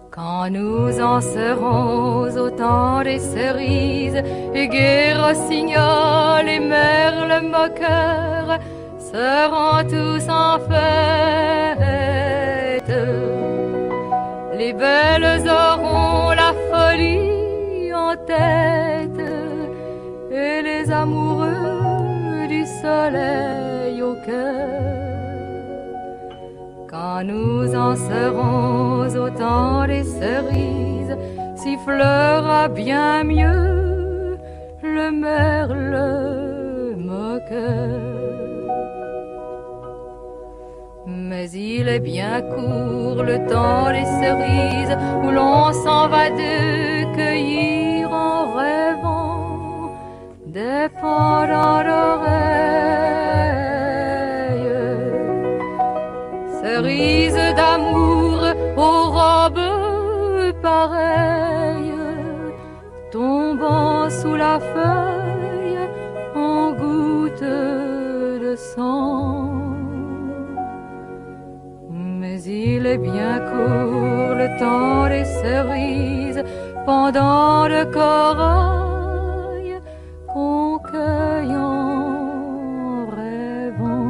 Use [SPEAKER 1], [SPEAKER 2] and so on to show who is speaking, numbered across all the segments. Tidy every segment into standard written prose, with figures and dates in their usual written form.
[SPEAKER 1] Quand nous en serons au temps des cerises, et gai rossignols et merles moqueurs seront tous en fête. Les belles auront la folie en tête, et les amoureux du soleil au cœur. Quand nous en serons au temps des cerises, sifflera bien mieux le merle moqueur. Mais il est bien court le temps des cerises, où l'on s'en va de cueillir en rêvant des pendants d'oreilles. Cerises d'amour aux robes pareilles, tombant sous la feuille en gouttes de sang. Mais il est bien court le temps des cerises, pendant de corail qu'on cueille en rêvant.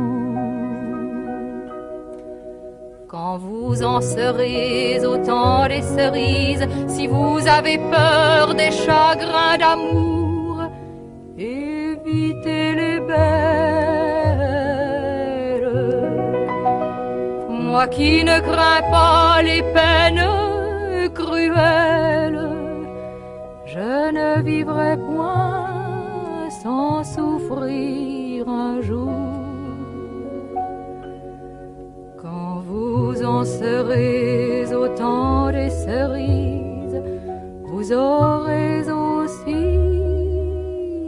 [SPEAKER 1] Quand vous en serez au temps des cerises, si vous avez peur des chagrins d'amour, évitez les belles. Moi qui ne crains pas les peines cruelles, je ne vivrai point sans souffrir un jour. Quand vous en serez au temps des cerises, vous aurez aussi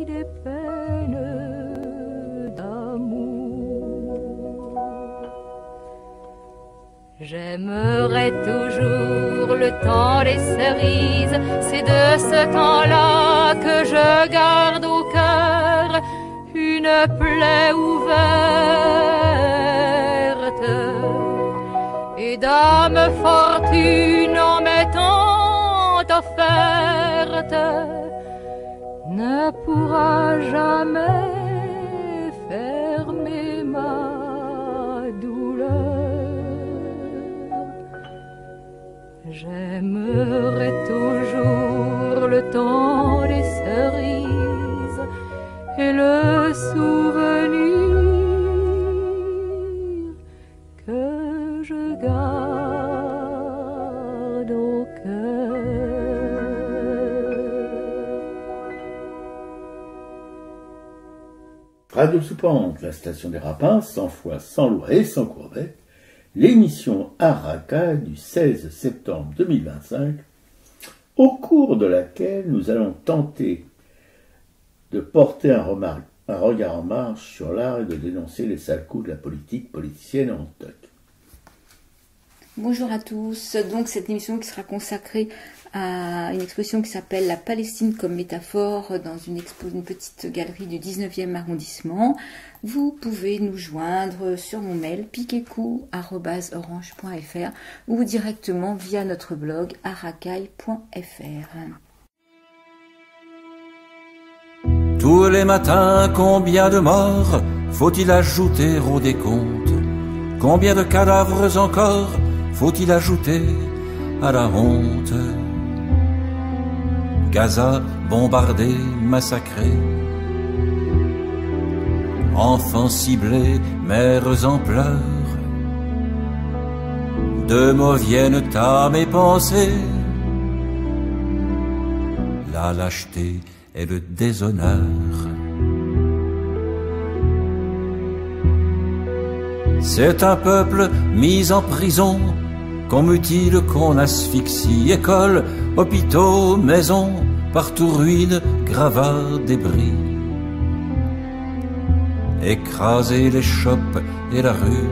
[SPEAKER 1] des peines d'amour. J'aimerai toujours le temps des cerises, c'est de ce temps-là que je garde au cœur une plaie ouverte. Et dame fortune en m'étant offerte ne pourra jamais fermer ma douleur. J'aimerai toujours le temps des cerises et le souvenir que je garde au cœur.
[SPEAKER 2] Radio Soupente, la station des Rapins, sans foi, sans loi et sans courbette, l'émission Araka du 16 septembre 2025, au cours de laquelle nous allons tenter de porter un regard en marche sur l'art et de dénoncer les sales coups de la politique politicienne en toc.
[SPEAKER 3] Bonjour à tous. Donc cette émission qui sera consacrée à une exposition qui s'appelle La Palestine comme métaphore dans une petite galerie du 19e arrondissement. Vous pouvez nous joindre sur mon mail piquecou@orange.fr ou directement via notre blog arakai.fr.
[SPEAKER 4] Tous les matins, combien de morts faut-il ajouter au décompte? Combien de cadavres encore faut-il ajouter à la honte? Gaza bombardée, massacrée, enfants ciblés, mères en pleurs, deux mots viennent à mes pensées, la lâcheté et le déshonneur. C'est un peuple mis en prison, qu'on mutile, qu'on asphyxie, écoles, hôpitaux, maisons, partout ruines, gravats, débris. Écraser les chopes et la rue,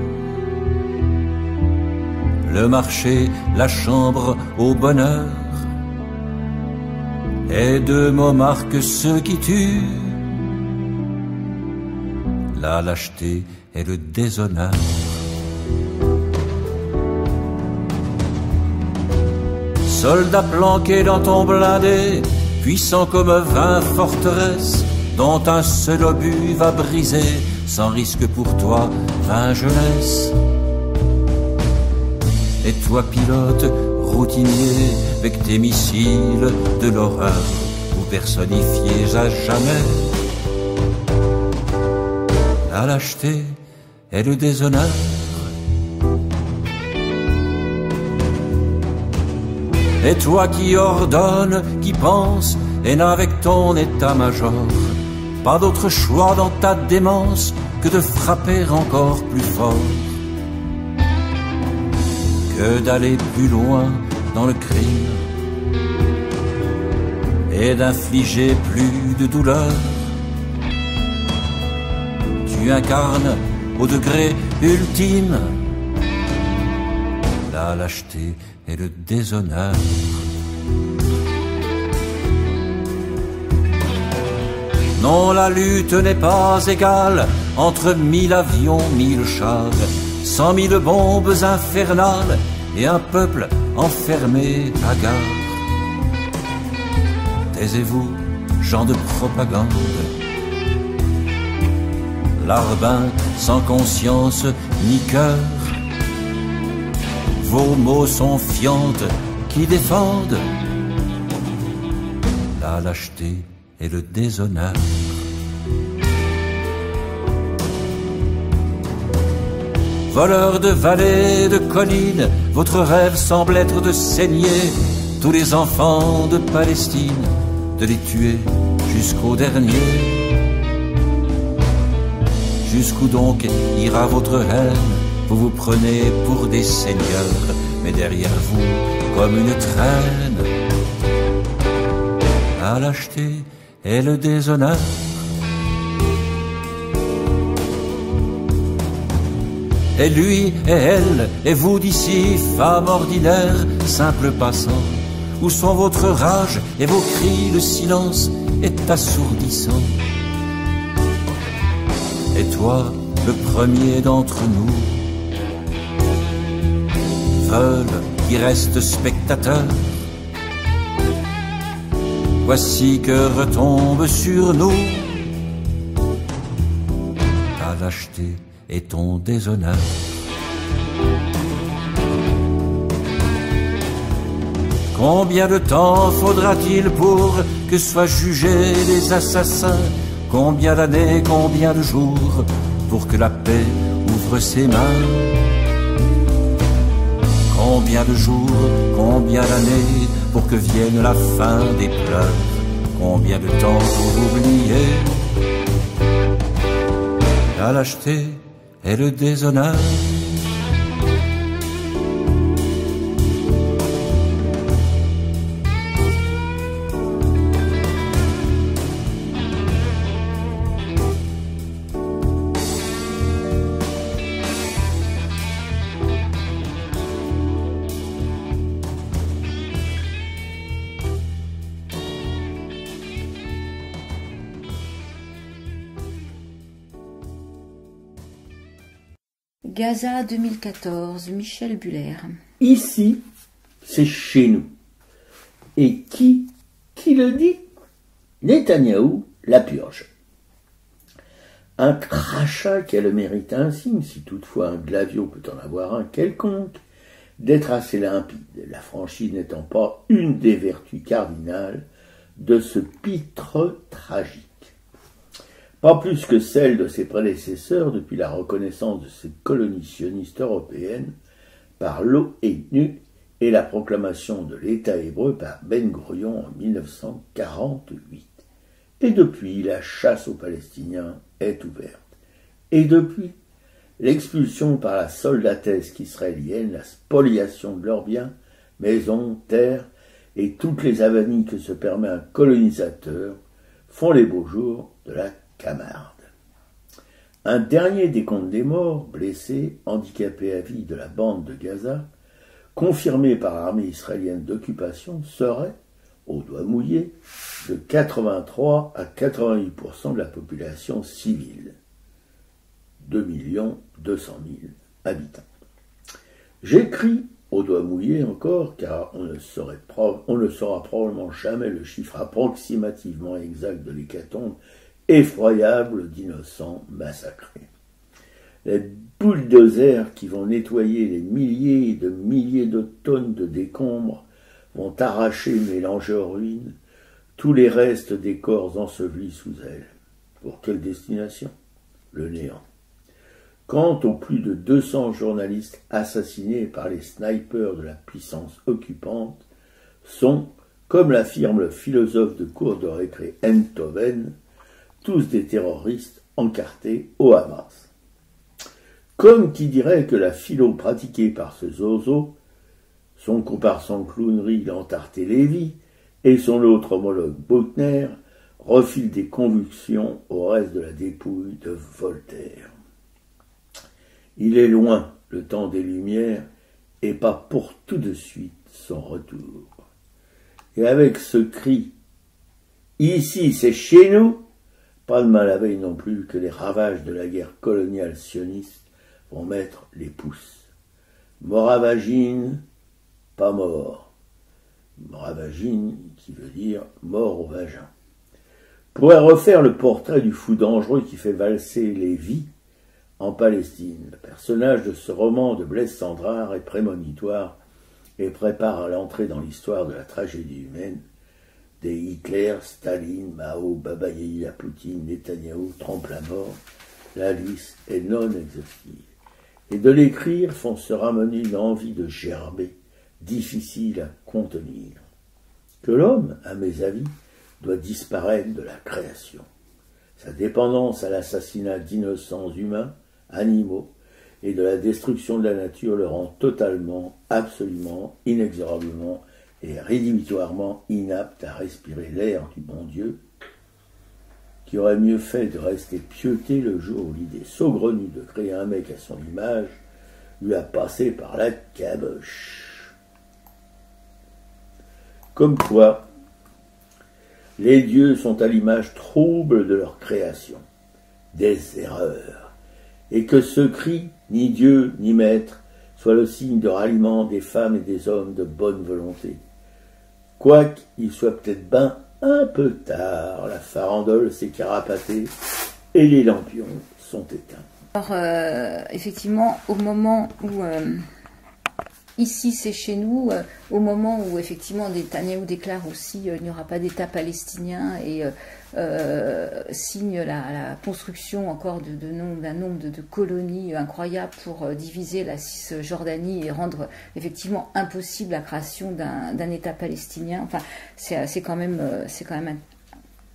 [SPEAKER 4] le marché, la chambre au bonheur, et deux mots marquent ceux qui tuent. La lâcheté et le déshonneur. Soldat planqué dans ton blindé, puissant comme 20 forteresses, dont un seul obus va briser, sans risque pour toi, 20 jeunesses. Et toi pilote, routinier, avec tes missiles de l'horreur, vous personnifiez à jamais la lâcheté et le déshonneur. Et toi qui ordonne, qui pense, et n'a avec ton état-major pas d'autre choix dans ta démence que de frapper encore plus fort, que d'aller plus loin dans le crime et d'infliger plus de douleur. Tu incarnes au degré ultime la lâcheté et le déshonneur. Non, la lutte n'est pas égale entre 1000 avions, 1000 chars, 100 000 bombes infernales et un peuple enfermé à gare. Taisez-vous, gens de propagande, larbin sans conscience ni cœur. Vos mots sont fientes qui défendent la lâcheté et le déshonneur. Voleurs de vallées, de collines, votre rêve semble être de saigner tous les enfants de Palestine, de les tuer jusqu'au dernier. Jusqu'où donc ira votre haine? Vous vous prenez pour des seigneurs, mais derrière vous, comme une traîne, la lâcheté et le déshonneur. Et lui et elle, et vous d'ici, femmes ordinaires, simples passants, où sont votre rage et vos cris? Le silence est assourdissant. Et toi, le premier d'entre nous, veulent qui reste spectateur. Voici que retombe sur nous ta lâcheté et ton déshonneur. Combien de temps faudra-t-il pour que soient jugés les assassins? Combien d'années, combien de jours pour que la paix ouvre ses mains? Combien de jours, combien d'années pour que vienne la fin des pleurs? Combien de temps pour oublier la lâcheté et le déshonneur?
[SPEAKER 3] Gaza 2014, Michel Buller.
[SPEAKER 2] Ici, c'est chez nous. Et qui le dit? Netanyahou, la purge. Un crachat qui a le mérite insigne, si toutefois un glavio peut en avoir un quelconque, d'être assez limpide, la franchise n'étant pas une des vertus cardinales de ce pitre tragique. Pas plus que celle de ses prédécesseurs depuis la reconnaissance de cette colonie sioniste européenne par l'ONU et la proclamation de l'État hébreu par Ben Gurion en 1948. Et depuis, la chasse aux Palestiniens est ouverte. Et depuis, l'expulsion par la soldatesque israélienne, la spoliation de leurs biens, maisons, terres et toutes les avanies que se permet un colonisateur font les beaux jours de la Camarde. Un dernier décompte des morts, blessés, handicapés à vie de la bande de Gaza, confirmé par l'armée israélienne d'occupation, serait, au doigt mouillé, de 83 à 88% de la population civile. 2 200 000 habitants. J'écris au doigt mouillé encore, car on ne saura probablement jamais le chiffre approximativement exact de l'hécatombe effroyable d'innocents massacrés. Les bulldozers qui vont nettoyer les milliers et de milliers de tonnes de décombres vont arracher, mélanger aux ruines, tous les restes des corps ensevelis sous elles. Pour quelle destination? Le néant. Quant aux plus de 200 journalistes assassinés par les snipers de la puissance occupante, sont, comme l'affirme le philosophe de cour de récré Enthoven, tous des terroristes encartés au Hamas. Comme qui dirait que la philo pratiquée par ce zozo, son comparsan clownerie l'entarté Lévy et son autre homologue Bautner refilent des convulsions au reste de la dépouille de Voltaire. Il est loin le temps des Lumières, et pas pour tout de suite son retour. Et avec ce cri « Ici, c'est chez nous !» pas de mal à veille non plus que les ravages de la guerre coloniale sioniste vont mettre les pouces. Moravagine, pas mort. Moravagine, qui veut dire mort au vagin. Pourrait refaire le portrait du fou dangereux qui fait valser les vies en Palestine. Le personnage de ce roman de Blaise Cendrars est prémonitoire et prépare à l'entrée dans l'histoire de la tragédie humaine des Hitler, Staline, Mao, Baba Yaga, Poutine, Netanyahou, Trompe-la-Mort. La liste est non exhaustive. Et de l'écrire font se ramener une envie de gerber, difficile à contenir. Que l'homme, à mes avis, doit disparaître de la création. Sa dépendance à l'assassinat d'innocents humains, animaux, et de la destruction de la nature le rend totalement, absolument, inexorablement et rédhibitoirement inapte à respirer l'air du bon Dieu, qui aurait mieux fait de rester pieuté le jour où l'idée saugrenue de créer un mec à son image lui a passé par la caboche. Comme quoi, les dieux sont à l'image trouble de leur création, des erreurs, et que ce cri, ni Dieu ni maître, soit le signe de ralliement des femmes et des hommes de bonne volonté. Quoiqu'il soit peut-être ben un peu tard, la farandole s'est carapatée et les lampions sont éteints.
[SPEAKER 3] Alors, effectivement, au moment où, ici c'est chez nous, au moment où effectivement Netanyahou déclare aussi il n'y aura pas d'État palestinien et signe la construction encore d'un nombre de colonies incroyables pour diviser la Cisjordanie et rendre effectivement impossible la création d'un État palestinien. Enfin, c'est quand même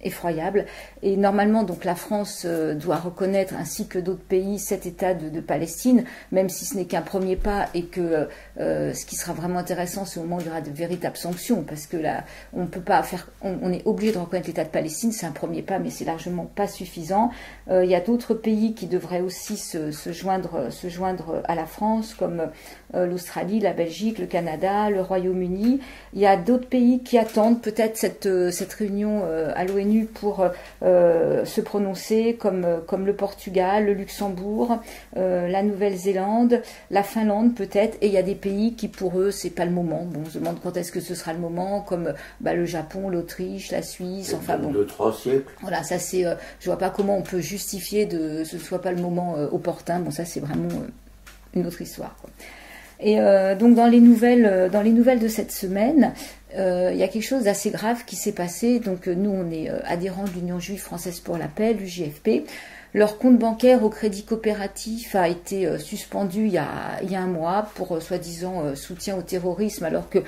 [SPEAKER 3] effroyable. Et normalement, donc, la France doit reconnaître, ainsi que d'autres pays, cet État de Palestine, même si ce n'est qu'un premier pas et que ce qui sera vraiment intéressant, c'est au moment où il y aura de véritables sanctions, parce que là, on peut pas faire, on est obligé de reconnaître l'État de Palestine, c'est un premier pas, mais c'est largement pas suffisant. Il y a d'autres pays qui devraient aussi se joindre à la France, comme l'Australie, la Belgique, le Canada, le Royaume-Uni. Il y a d'autres pays qui attendent peut-être cette réunion à l'ONU pour se prononcer, comme le Portugal, le Luxembourg, la Nouvelle-Zélande, la Finlande peut-être, et il y a des pays qui pour eux c'est pas le moment. Bon, on se demande quand est-ce que ce sera le moment, comme le Japon, l'Autriche, la Suisse, enfin bon.
[SPEAKER 2] 2-3 siècles.
[SPEAKER 3] Voilà, ça c'est, je vois pas comment on peut justifier que ce soit pas le moment opportun. Bon, ça c'est vraiment une autre histoire, quoi. Et donc dans les nouvelles de cette semaine, il y a quelque chose d'assez grave qui s'est passé. Donc nous on est adhérents de l'Union juive française pour la paix, l'UJFP. Leur compte bancaire au Crédit Coopératif a été suspendu il y a un mois pour soi-disant soutien au terrorisme, alors que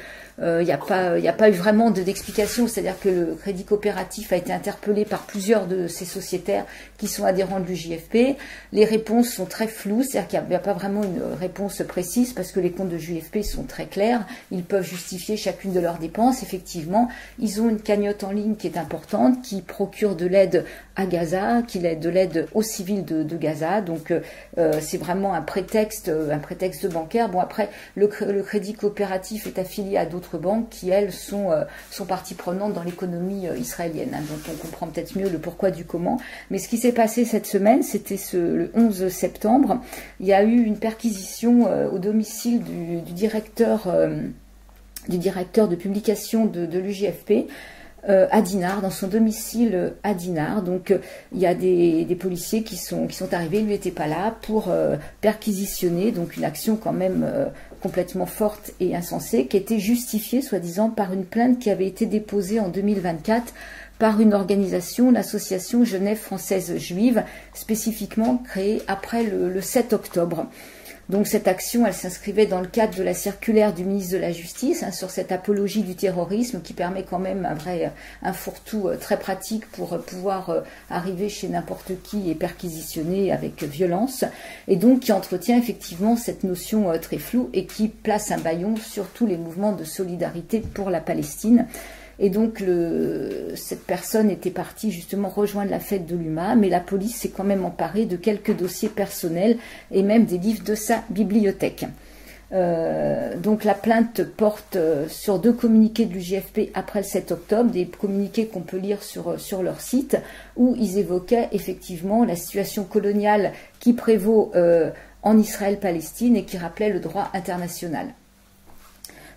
[SPEAKER 3] il n'y a pas eu vraiment d'explication. C'est-à-dire que le Crédit Coopératif a été interpellé par plusieurs de ses sociétaires qui sont adhérents de l'UJFP. Les réponses sont très floues, c'est-à-dire qu'il n'y a pas vraiment une réponse précise parce que les comptes de l'UJFP sont très clairs. Ils peuvent justifier chacune de leurs dépenses. Effectivement, ils ont une cagnotte en ligne qui est importante, qui procure de l'aide à Gaza, de l'aide aux civils de Gaza. Donc c'est vraiment un prétexte bancaire. Bon, après, le Crédit Coopératif est affilié à d'autres d'autres banques qui, elles, sont partie prenante dans l'économie israélienne. Hein. Donc on comprend peut-être mieux le pourquoi du comment. Mais ce qui s'est passé cette semaine, c'était le 11 septembre. Il y a eu une perquisition au domicile du directeur de publication de l'UJFP, à Dinard, dans son domicile à Dinard. Donc il y a des policiers qui sont arrivés, lui n'était pas là, pour perquisitionner, donc une action quand même complètement forte et insensée, qui était justifiée, soi-disant, par une plainte qui avait été déposée en 2024 par une organisation, l'association Genève française juive, spécifiquement créée après le 7 octobre. Donc cette action, elle s'inscrivait dans le cadre de la circulaire du ministre de la Justice, hein, sur cette apologie du terrorisme qui permet quand même un fourre-tout très pratique pour pouvoir arriver chez n'importe qui et perquisitionner avec violence, et donc qui entretient effectivement cette notion très floue et qui place un bâillon sur tous les mouvements de solidarité pour la Palestine. Et donc cette personne était partie justement rejoindre la fête de l'UMA, mais la police s'est quand même emparée de quelques dossiers personnels et même des livres de sa bibliothèque. Donc la plainte porte sur 2 communiqués de l'UJFP après le 7 octobre, des communiqués qu'on peut lire sur leur site, où ils évoquaient effectivement la situation coloniale qui prévaut en Israël-Palestine et qui rappelait le droit international.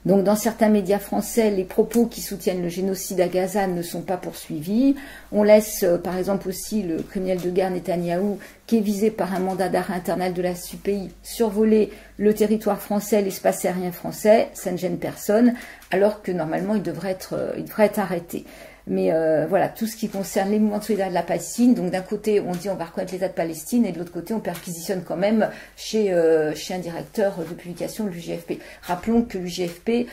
[SPEAKER 3] Donc dans certains médias français, les propos qui soutiennent le génocide à Gaza ne sont pas poursuivis. On laisse par exemple aussi le criminel de guerre Netanyahou, qui est visé par un mandat d'arrêt international de la CPI, survoler le territoire français, l'espace aérien français. Ça ne gêne personne, alors que normalement il devrait être arrêté. Mais voilà, tout ce qui concerne les mouvements de solidarité de la Palestine, donc d'un côté on dit on va reconnaître l'État de Palestine, et de l'autre côté on perquisitionne quand même chez un directeur de publication de l'UJFP. Rappelons que l'UJFP,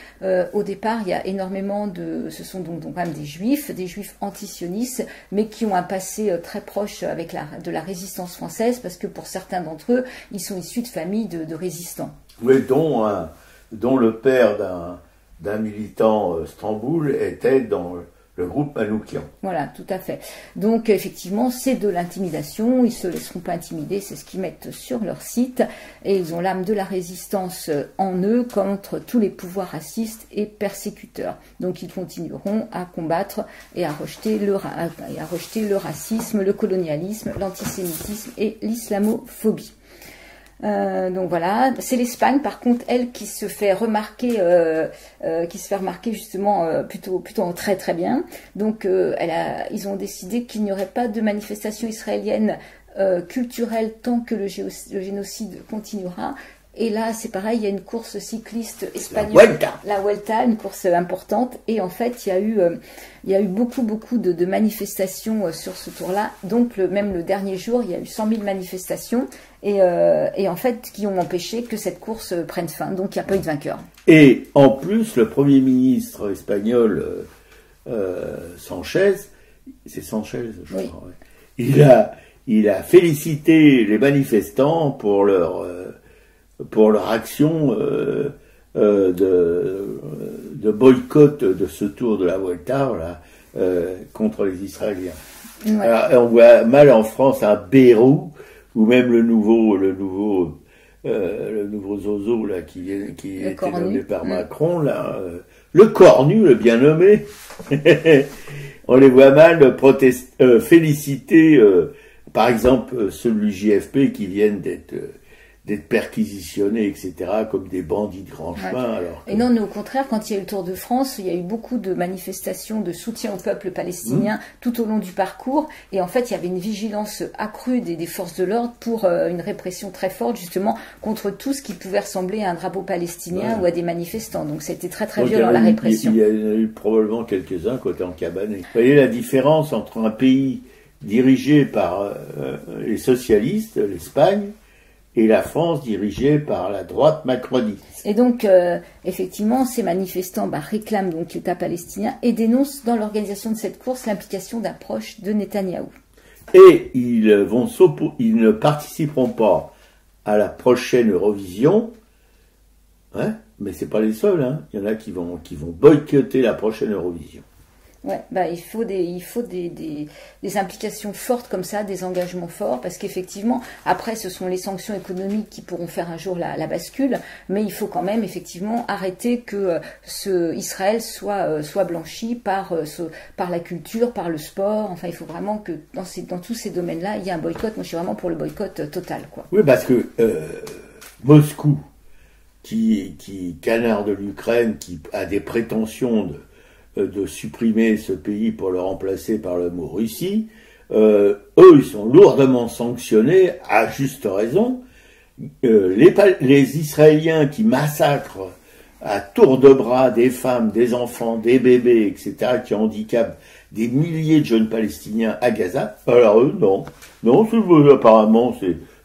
[SPEAKER 3] au départ, il y a énormément ce sont donc quand même des juifs antisionistes, mais qui ont un passé très proche avec de la résistance française, parce que pour certains d'entre eux, ils sont issus de familles de résistants.
[SPEAKER 2] Oui, dont le père d'un militant Stamboul était dans le groupe Manoukian.
[SPEAKER 3] Voilà, tout à fait. Donc, effectivement, c'est de l'intimidation. Ils ne se laisseront pas intimider. C'est ce qu'ils mettent sur leur site. Et ils ont l'âme de la résistance en eux contre tous les pouvoirs racistes et persécuteurs. Donc, ils continueront à combattre et à rejeter le racisme, le colonialisme, l'antisémitisme et l'islamophobie. Donc voilà, c'est l'Espagne par contre, elle, qui se fait remarquer justement plutôt très très bien. Donc ils ont décidé qu'il n'y aurait pas de manifestation israélienne culturelle tant que le génocide continuera. Et là, c'est pareil, il y a une course cycliste espagnole, la Vuelta, une course importante. Et en fait, il y a eu beaucoup de manifestations sur ce tour-là. Donc, même le dernier jour, il y a eu 100 000 manifestations. Et en fait, qui ont empêché que cette course prenne fin. Donc, il n'y a pas eu de vainqueur.
[SPEAKER 2] Et en plus, le Premier ministre espagnol, Sanchez, c'est Sanchez, je crois, ouais. Il a félicité les manifestants pour leur action de boycott de ce tour de la Vuelta contre les Israéliens. Ouais. Alors, on voit mal en France un Bayrou, ou même le nouveau zozo là qui était nommé par Macron là, le cornu, le bien nommé. On les voit mal féliciter par exemple ceux de l'UJFP qui viennent d'être perquisitionnés, etc., comme des bandits de grand chemin. Alors que...
[SPEAKER 3] Et non, mais au contraire, quand il y a eu le Tour de France, il y a eu beaucoup de manifestations de soutien au peuple palestinien tout au long du parcours. Et en fait, il y avait une vigilance accrue des forces de l'ordre pour une répression très forte, justement, contre tout ce qui pouvait ressembler à un drapeau palestinien ou à des manifestants. Donc, c'était très, très violent, la répression.
[SPEAKER 2] Il y en a eu probablement quelques-uns qui étaient encabanés. Vous voyez la différence entre un pays dirigé par les socialistes, l'Espagne, et la France dirigée par la droite macroniste.
[SPEAKER 3] Et donc, effectivement, ces manifestants réclament donc l'État palestinien et dénoncent dans l'organisation de cette course l'implication d'un proche de Netanyahou.
[SPEAKER 2] Et ils ne participeront pas à la prochaine Eurovision, mais c'est pas les seuls. Il y en a qui vont boycotter la prochaine Eurovision.
[SPEAKER 3] Ouais, bah il faut des implications fortes comme ça, des engagements forts, parce qu'effectivement, après, ce sont les sanctions économiques qui pourront faire un jour la bascule, mais il faut quand même effectivement arrêter que Israël soit blanchi par la culture, par le sport. Enfin, il faut vraiment que dans tous ces domaines-là, il y ait un boycott. Moi, je suis vraiment pour le boycott total, quoi.
[SPEAKER 2] Oui, parce que Moscou, qui canarde l'Ukraine, qui a des prétentions de supprimer ce pays pour le remplacer par le mot Russie, eux, ils sont lourdement sanctionnés, à juste raison. Les Israéliens qui massacrent à tour de bras des femmes, des enfants, des bébés, etc., qui handicapent des milliers de jeunes Palestiniens à Gaza, alors eux, non. Non, apparemment,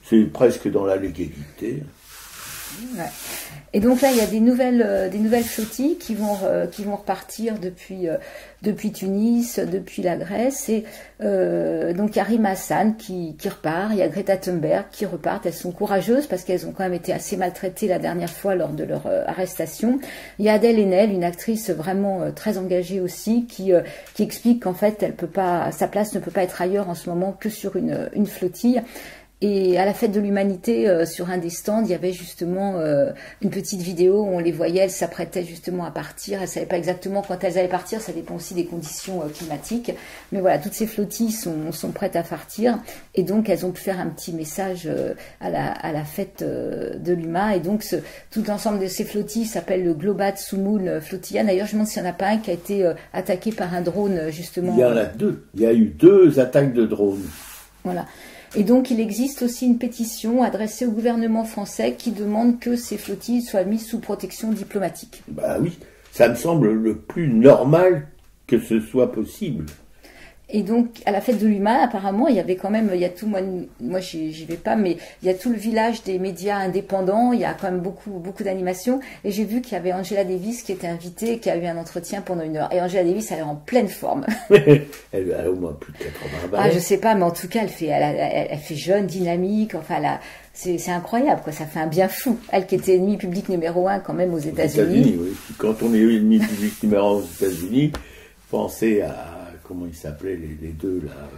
[SPEAKER 2] c'est presque dans la légalité.
[SPEAKER 3] Ouais. Et donc là, il y a des nouvelles flottilles qui vont repartir depuis Tunis, depuis la Grèce. Et donc il y a Rima Hassan qui repart, il y a Greta Thunberg qui repartent. Elles sont courageuses parce qu'elles ont quand même été assez maltraitées la dernière fois lors de leur arrestation. Il y a Adèle Haenel, une actrice vraiment très engagée aussi, qui explique qu'en fait, sa place ne peut pas être ailleurs en ce moment que sur une flottille. Et à la fête de l'humanité, sur un des stands, il y avait justement une petite vidéo où on les voyait, elles s'apprêtaient justement à partir. Elles ne savaient pas exactement quand elles allaient partir, ça dépend aussi des conditions climatiques. Mais voilà, toutes ces flottilles sont prêtes à partir. Et donc, elles ont pu faire un petit message à la fête de l'UMA. Et donc, tout l'ensemble de ces flottilles s'appelle le Globat Soumoul Flotilla. D'ailleurs, je me demande s'il n'y en a pas un qui a été attaqué par un drone, justement.
[SPEAKER 2] Il y en a deux. Il y a eu 2 attaques de drones.
[SPEAKER 3] Voilà. Et donc, il existe aussi une pétition adressée au gouvernement français qui demande que ces flottilles soient mises sous protection diplomatique.
[SPEAKER 2] Bah oui, ça me semble le plus normal que ce soit possible.
[SPEAKER 3] Et donc, à la fête de l'UMA, apparemment, il y avait quand même, il y a tout, moi j'y vais pas, mais il y a tout le village des médias indépendants, il y a quand même beaucoup d'animations, et j'ai vu qu'il y avait Angela Davis qui était invitée, qui a eu un entretien pendant 1 heure. Et Angela Davis, elle est en pleine forme.
[SPEAKER 2] Elle a au moins plus de 80 balles.
[SPEAKER 3] Ah, je sais pas, mais en tout cas, elle fait jeune, dynamique, enfin, c'est incroyable, quoi. Ça fait un bien fou. Elle qui était ennemie publique numéro 1 quand même aux États-Unis.
[SPEAKER 2] Oui. Quand on est ennemi public numéro 1 aux États-Unis, pensez à comment ils s'appelaient les deux là,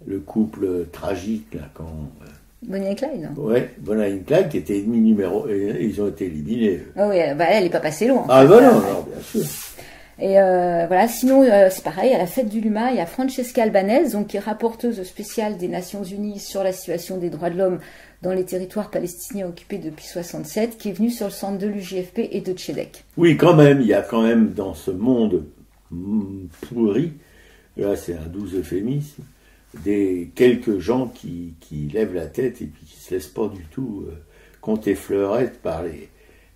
[SPEAKER 2] le couple tragique là quand.
[SPEAKER 3] Bonnie et Clyde.
[SPEAKER 2] Ouais, Bonnie et Clyde qui étaient ennemis numéro, et ils ont été éliminés.
[SPEAKER 3] Oh oui, elle n'est pas passée loin.
[SPEAKER 2] Ah bah non, bien sûr.
[SPEAKER 3] Et voilà, sinon c'est pareil, à la fête du Luma, il y a Francesca Albanese, donc qui est rapporteuse spéciale des Nations Unies sur la situation des droits de l'homme dans les territoires palestiniens occupés depuis 1967, qui est venue sur le centre de l'UJFP et de Tzedek.
[SPEAKER 2] Oui, quand même, il y a quand même dans ce monde pourri, là c'est un doux euphémisme, quelques gens qui lèvent la tête et puis qui se laissent pas du tout compter fleurette par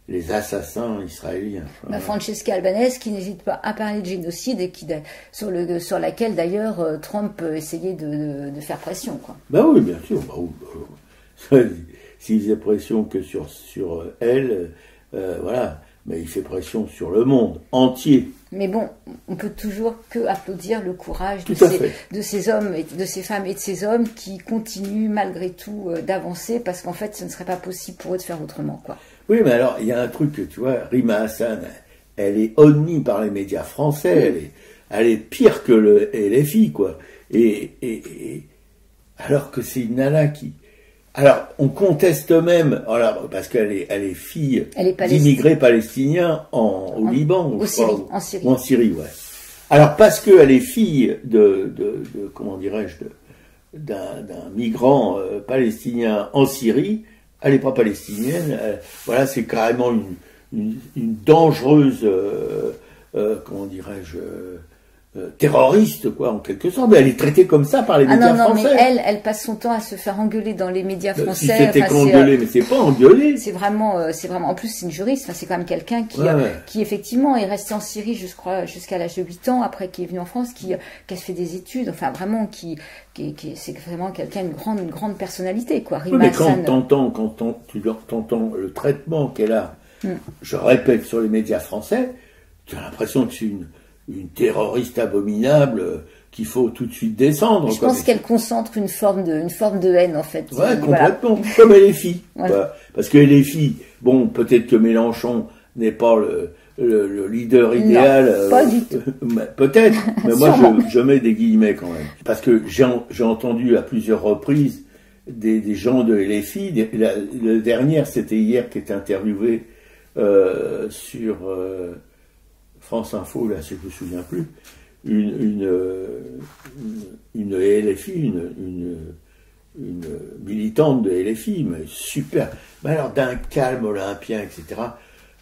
[SPEAKER 2] les assassins israéliens.
[SPEAKER 3] Enfin, Francesca Albanese qui n'hésite pas à parler de génocide et sur laquelle d'ailleurs Trump essayait de faire pression, quoi.
[SPEAKER 2] Ben oui, bien sûr. S'il faisait pression que sur elle, voilà. Mais il fait pression sur le monde entier.
[SPEAKER 3] Mais bon, on peut toujours que applaudir le courage de ces hommes, de ces femmes et de ces hommes qui continuent malgré tout d'avancer, parce qu'en fait, ce ne serait pas possible pour eux de faire autrement, quoi.
[SPEAKER 2] Oui, mais alors, il y a un truc que tu vois, Rima Hassan, elle est honnie par les médias français, elle est pire que le LFI, quoi. Et alors que c'est une nana qui... Alors, on conteste même, alors, parce qu'elle est fille d'immigrés palestiniens au Liban,
[SPEAKER 3] en Syrie.
[SPEAKER 2] Ou en Syrie, ouais. Alors, parce qu'elle est fille comment dirais-je, d'un migrant palestinien en Syrie, elle n'est pas palestinienne, voilà, c'est carrément une dangereuse, comment dirais-je, terroriste, quoi, en quelque sorte. Mais elle est traitée comme ça par les médias français.
[SPEAKER 3] Mais elle passe son temps à se faire engueuler dans les médias français.
[SPEAKER 2] Si c'était qu'engueuler, mais c'est pas engueuler.
[SPEAKER 3] C'est vraiment, en plus, c'est une juriste. Enfin, c'est quand même quelqu'un qui effectivement est resté en Syrie, je crois, jusqu'à l'âge de 8 ans, après qui est venu en France, qui a fait des études, enfin, vraiment, c'est vraiment quelqu'un, une grande personnalité, quoi.
[SPEAKER 2] Oui, mais quand tu entends le traitement qu'elle a, je répète, sur les médias français, tu as l'impression que c'est une terroriste abominable qu'il faut tout de suite descendre.
[SPEAKER 3] Je pense qu'elle concentre une forme de haine, en fait.
[SPEAKER 2] Ouais, complètement. Voilà. Comme LFI. Ouais. Voilà. Parce que LFI, bon, peut-être que Mélenchon n'est pas le leader idéal.
[SPEAKER 3] Non, pas du tout.
[SPEAKER 2] Peut-être, mais moi je mets des guillemets quand même. Parce que j'ai entendu à plusieurs reprises des gens de LFI. La dernière, c'était hier, qui était interviewé sur France Info, là, si je me souviens plus, une LFI, une militante de LFI, mais super. Mais alors d'un calme olympien, etc.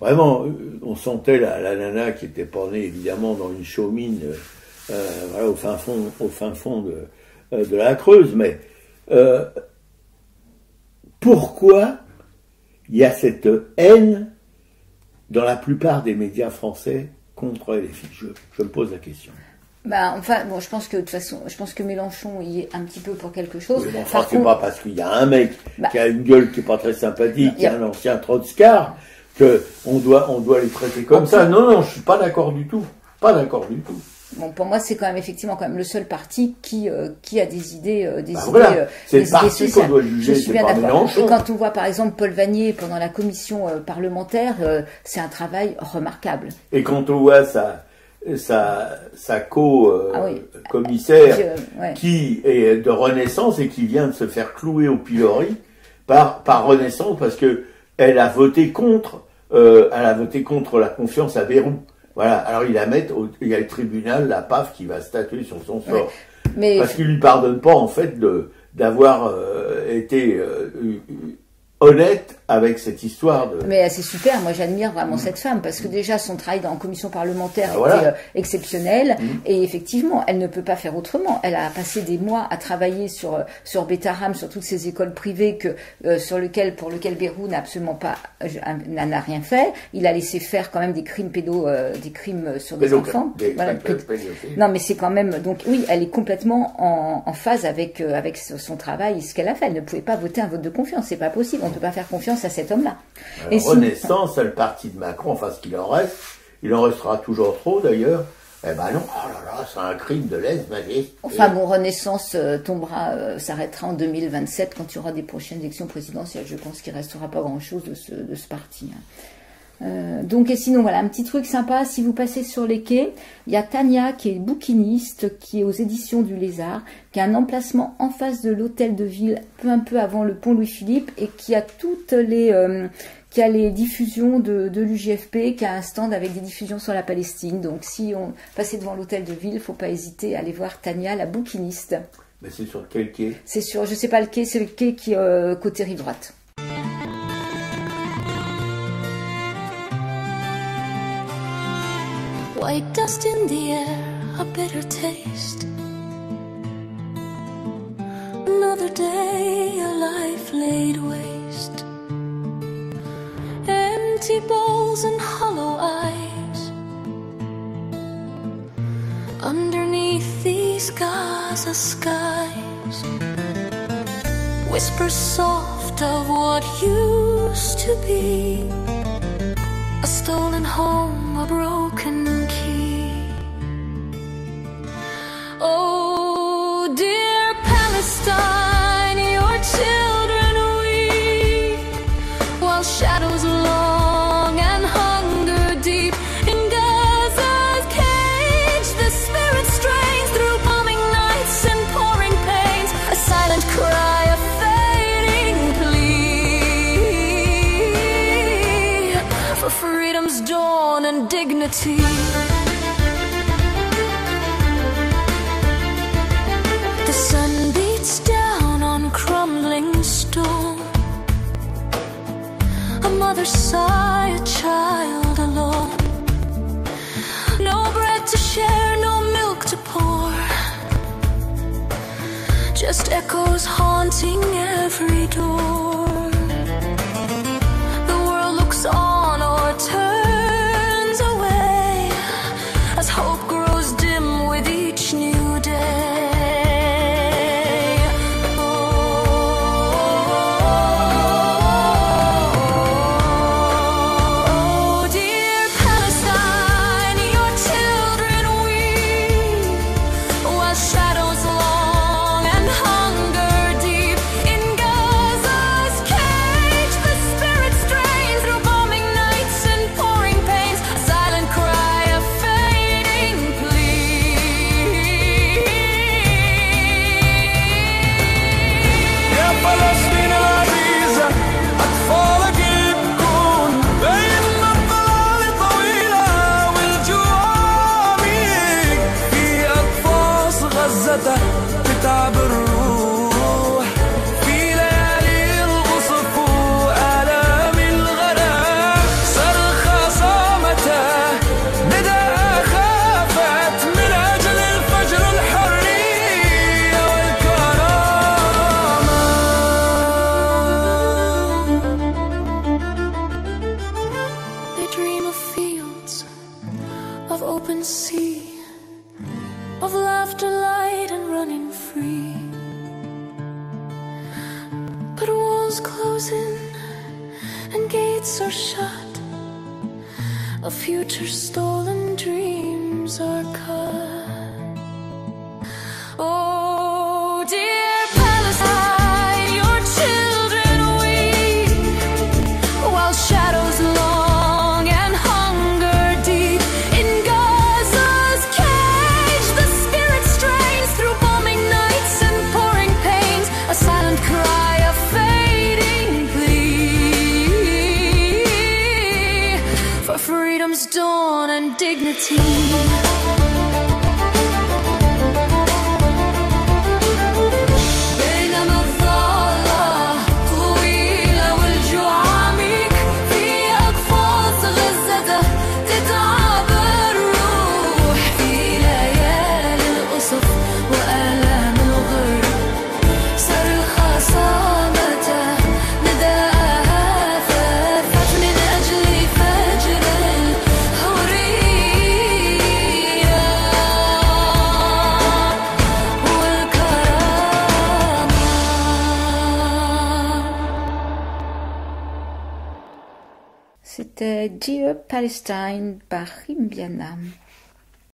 [SPEAKER 2] Vraiment, on sentait la nana qui était pas née évidemment dans une chaumine, voilà, au fin fond de la Creuse. Mais pourquoi il y a cette haine dans la plupart des médias français contre LFI? Je me pose la question.
[SPEAKER 3] Enfin, bon, je pense que de toute façon, Mélenchon y est un petit peu pour quelque chose.
[SPEAKER 2] Oui, enfin, c'est pas parce qu'il y a un mec qui a une gueule qui est pas très sympathique, qui est un ancien trotskard, que on doit les traiter comme ça. Non, je suis pas d'accord du tout. Pas d'accord du tout.
[SPEAKER 3] Bon, pour moi, c'est quand même le seul parti qui a des idées,
[SPEAKER 2] c'est le parti qu'on doit juger, c'est pas Mélenchon.
[SPEAKER 3] Et quand on voit par exemple Paul Vannier pendant la commission parlementaire, c'est un travail remarquable.
[SPEAKER 2] Et quand on voit sa co-commissaire qui est de Renaissance et qui vient de se faire clouer au pilori par Renaissance parce que elle a voté contre la confiance à Bayrou. Voilà, alors il y a le tribunal, la PAF, qui va statuer sur son sort. Mais parce qu'il lui pardonne pas, en fait, d'avoir été honnête avec cette histoire de...
[SPEAKER 3] Mais c'est super, moi j'admire vraiment cette femme, parce que déjà son travail en commission parlementaire était exceptionnel, et effectivement, elle ne peut pas faire autrement. Elle a passé des mois à travailler sur Betaram, sur toutes ces écoles privées pour lequel Bayrou n'a rien fait. Il a laissé faire quand même des crimes des crimes sur des enfants. Non, mais c'est quand même... Donc oui, elle est complètement en phase avec son travail, ce qu'elle a fait. Elle ne pouvait pas voter un vote de confiance, c'est pas possible. On ne peut pas faire confiance à cet homme-là.
[SPEAKER 2] Et Renaissance, c'est le parti de Macron, enfin ce qu'il en reste, il en restera toujours trop d'ailleurs. Eh ben non, oh là là, c'est un crime de lèse-majesté.
[SPEAKER 3] Enfin bon, Renaissance s'arrêtera en 2027 quand il y aura des prochaines élections présidentielles. Je pense qu'il ne restera pas grand-chose de ce parti. Donc, et sinon, voilà, un petit truc sympa, si vous passez sur les quais, il y a Tania qui est bouquiniste, qui est aux éditions du Lézard, qui a un emplacement en face de l'hôtel de ville, un peu avant le pont Louis-Philippe, et qui a qui a les diffusions de l'UJFP, qui a un stand avec des diffusions sur la Palestine. Donc, si on passait devant l'hôtel de ville, il ne faut pas hésiter à aller voir Tania, la bouquiniste.
[SPEAKER 2] Mais c'est sur quel quai?
[SPEAKER 3] C'est sur, je sais pas le quai, c'est le quai qui est côté rive droite.
[SPEAKER 5] White dust in the air, a bitter taste. Another day, a life laid waste. Empty bowls and hollow eyes. Underneath these Gaza skies, whispers soft of what used to be. A stolen home, a broken key. Oh, dear Palestine, your children weep, while shadows long and hunger deep in Gaza's cage. The spirit strains through bombing nights and pouring pains, a silent cry, a fading plea for freedom's dawn and dignity. The sun beats down on crumbling stone. A mother sigh, a child alone. No bread to share, no milk to pour. Just echoes haunting every door. The world looks on or turns away as hope grows dim with each new day. Oh, dear Palestine, your children weep, while shadows long and hunger deep in Gaza's
[SPEAKER 4] غزته تتعب الروح في ليالي الغصب وآلام الغرام صرخة صامته نداء خافت من أجل الفجر الحرية والكرامة.
[SPEAKER 5] They dream of fields of open sea, of laughter, light, and running free. But walls close in and gates are shut. A future stolen, dreams are cut. Oh, dear Palestine, your children weep, while shadows long and hunger deep. In Gaza's cage, the spirit strains through bombing nights and pouring pains. A silent cry, a fading plea for freedom's dawn and dignity. بينما الظلة طويلة والجوع عميق في أقفاص غزته تتعب الروح في ليالي القصف وآلام الغرب صرخة صامته نداءها هافت من أجل فجر الحرية والكرامة.
[SPEAKER 3] C'était Dear Palestine par Rimbiana.